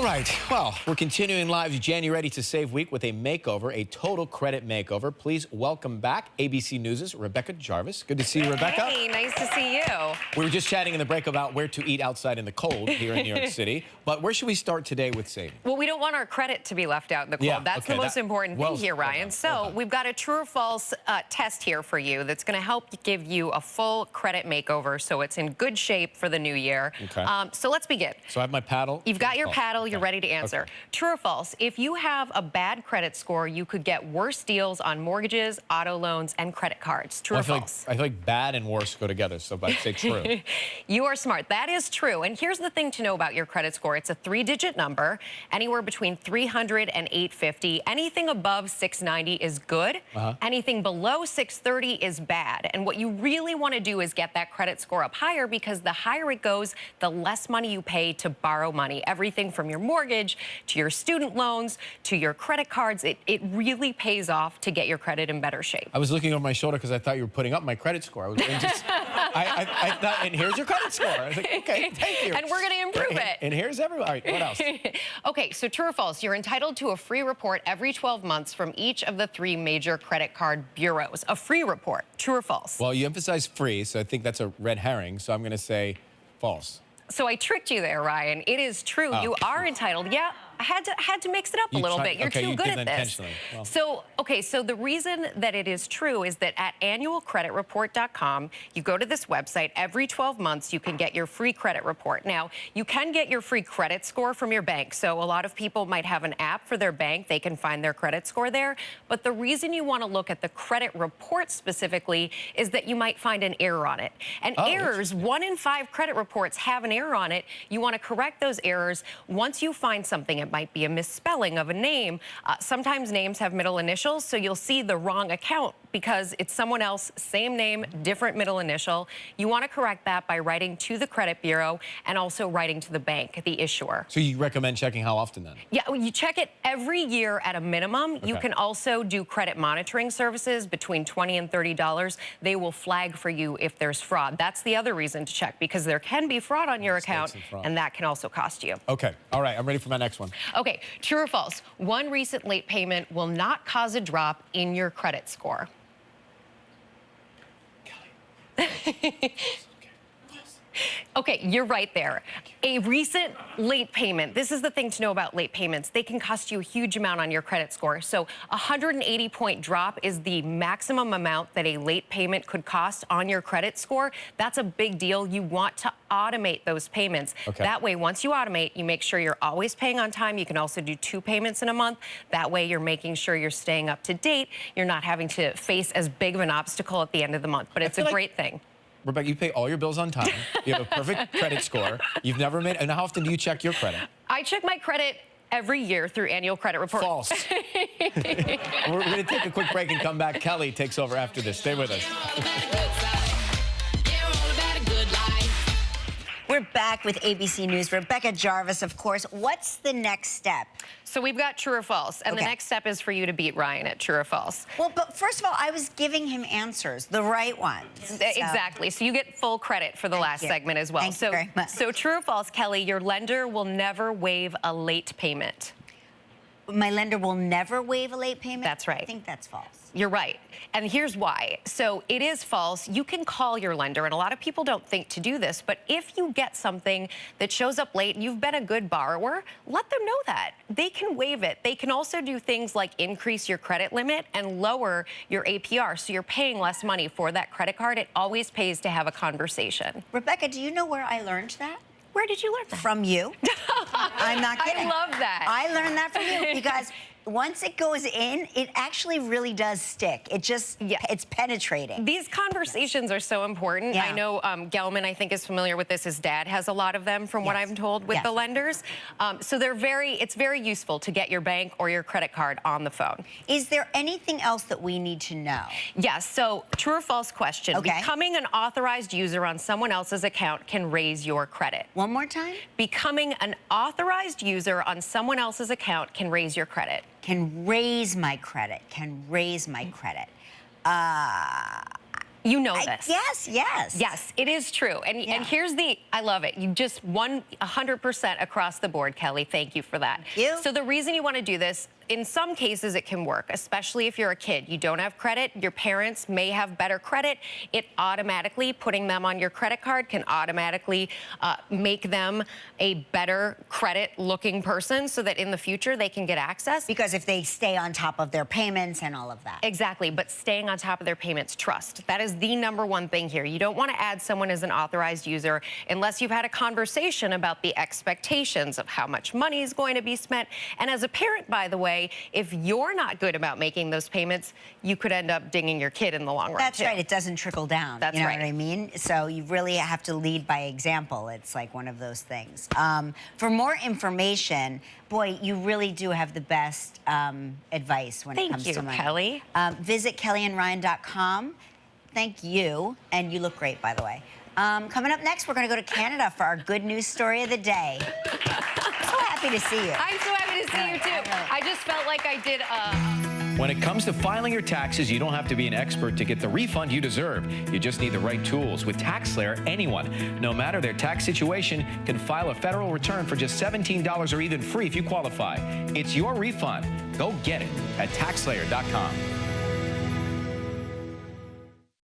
right, well, we're continuing live's JanuREADY to Save week with a makeover, a total credit makeover. Please welcome back ABC News' Rebecca Jarvis. Good to see you, Rebecca. Hey, nice to see you. We were just chatting in the break about where to eat outside in the cold here in New York City. But where should we start today with saving? Well, we don't want our credit to be left out in the cold. Yeah, That's the most important thing here, Ryan. So we've got a true or false test here for you that's going to help give you a full credit makeover so it's in good shape for the new year. Okay. So let's begin. So I have my paddle. You've got your paddle. You're ready to answer. Okay. True or false? If you have a bad credit score, you could get worse deals on mortgages, auto loans, and credit cards. True or false? I feel like bad and worse go together, so I'd say true. You are smart. That is true. And here's the thing to know about your credit score. It's a 3-digit number, anywhere between 300 and 850. Anything above 690 is good. Anything below 630 is bad. And what you really want to do is get that credit score up higher, because the higher it goes, the less money you pay to borrow money. Everything from your mortgage to your student loans to your credit cards, it really pays off to get your credit in better shape. I was looking over my shoulder because I thought you were putting up my credit score. I thought, and here's your credit score. I was like, okay, thank you. And we're going to improve it. And here's everyone. All right, what else? Okay, so true or false, you're entitled to a free report every 12 months from each of the 3 major credit card bureaus. A free report. True or false? Well, you emphasize free, so I think that's a red herring, so I'm going to say false. So I tricked you there, Ryan. It is true. You are entitled. Yeah, I had to mix it up a little bit. You're too good at this. Well. So the reason that it is true is that at annualcreditreport.com, you go to this website. Every 12 months, you can get your free credit report. Now, you can get your free credit score from your bank. So a lot of people might have an app for their bank. They can find their credit score there. But the reason you want to look at the credit report specifically is that you might find an error on it. And errors, 1 in 5 credit reports have an error on it. You want to correct those errors. Once you find something, it might be a misspelling of a name. Sometimes names have middle initials, so you'll see the wrong account because it's someone else, same name, different middle initial. You want to correct that by writing to the credit bureau and also writing to the bank, the issuer. So you recommend checking how often then? Yeah, well, you check it every year at a minimum. Okay. You can also do credit monitoring services between $20 and $30. They will flag for you if there's fraud. That's the other reason to check, because there can be fraud on your account, and that can also cost you. Okay, all right, I'm ready for my next one. Okay, true or false? 1 recent late payment will not cause a drop in your credit score. Okay, you're right there. A recent late payment, this is the thing to know about late payments. They can cost you a huge amount on your credit score. So a 180-point drop is the maximum amount that a late payment could cost on your credit score. That's a big deal. You want to automate those payments. Okay. That way, once you automate, you make sure you're always paying on time. You can also do 2 payments in a month. That way, you're making sure you're staying up to date. You're not having to face as big of an obstacle at the end of the month. But it's a great thing. Rebecca, you pay all your bills on time. You have a perfect credit score. You've never made... And how often do you check your credit? I check my credit every year through Annual Credit Report. False. We're going to take a quick break and come back. Kelly takes over after this. Stay with us. We're back with ABC News. Rebecca Jarvis, of course. What's the next step? So we've got true or false, and the next step is for you to beat Ryan at true or false. Well, but first of all, I was giving him answers, the right ones. Exactly. So you get full credit for the last segment as well. Thank you very much. So true or false, Kelly, your lender will never waive a late payment. My lender will never waive a late payment? That's right. I think that's false. You're right. And here's why. So it is false. You can call your lender, and a lot of people don't think to do this, but if you get something that shows up late and you've been a good borrower, let them know that. They can waive it. They can also do things like increase your credit limit and lower your APR, so you're paying less money for that credit card. It always pays to have a conversation. Rebecca, do you know where I learned that? Where did you learn that? From you. I'm not kidding. I love that. I learned that from you because once it goes in, it actually really does stick. It just, it's penetrating. These conversations are so important. I know Gelman, I think, is familiar with this. His dad has a lot of them, from what I'm told, with the lenders. So it's very useful to get your bank or your credit card on the phone. Is there anything else that we need to know? Yes, so true or false question. Becoming an authorized user on someone else's account can raise your credit. One more time? Becoming an authorized user on someone else's account can raise your credit. Can raise my credit, can raise my credit. You know this. Yes. Yes, it is true. And here's I love it. You just won 100% across the board, Kelly. Thank you for that. Thank you. So the reason you want to do this, in some cases it can work, especially if you're a kid. You don't have credit, your parents may have better credit. It automatically, putting them on your credit card can automatically make them a better credit looking person so that in the future they can get access. Because if they stay on top of their payments and all of that. Exactly, but staying on top of their payments, trust. That is the #1 thing here. You don't want to add someone as an authorized user unless you've had a conversation about the expectations of how much money is going to be spent. And as a parent, by the way, if you're not good about making those payments, you could end up dinging your kid in the long run. That's right. It doesn't trickle down. That's you know right. what I mean? So you really have to lead by example. It's like one of those things. For more information, boy, you really do have the best advice when it comes to money. Thank you, Kelly. Visit kellyandryan.com. Thank you. And you look great, by the way. Coming up next, we're going to go to Canada for our good news story of the day. So happy to see you. I'm so happy to see you, too. I just felt like I did When it comes to filing your taxes, you don't have to be an expert to get the refund you deserve. You just need the right tools. With TaxSlayer, anyone, no matter their tax situation, can file a federal return for just $17 or even free if you qualify. It's your refund. Go get it at TaxSlayer.com.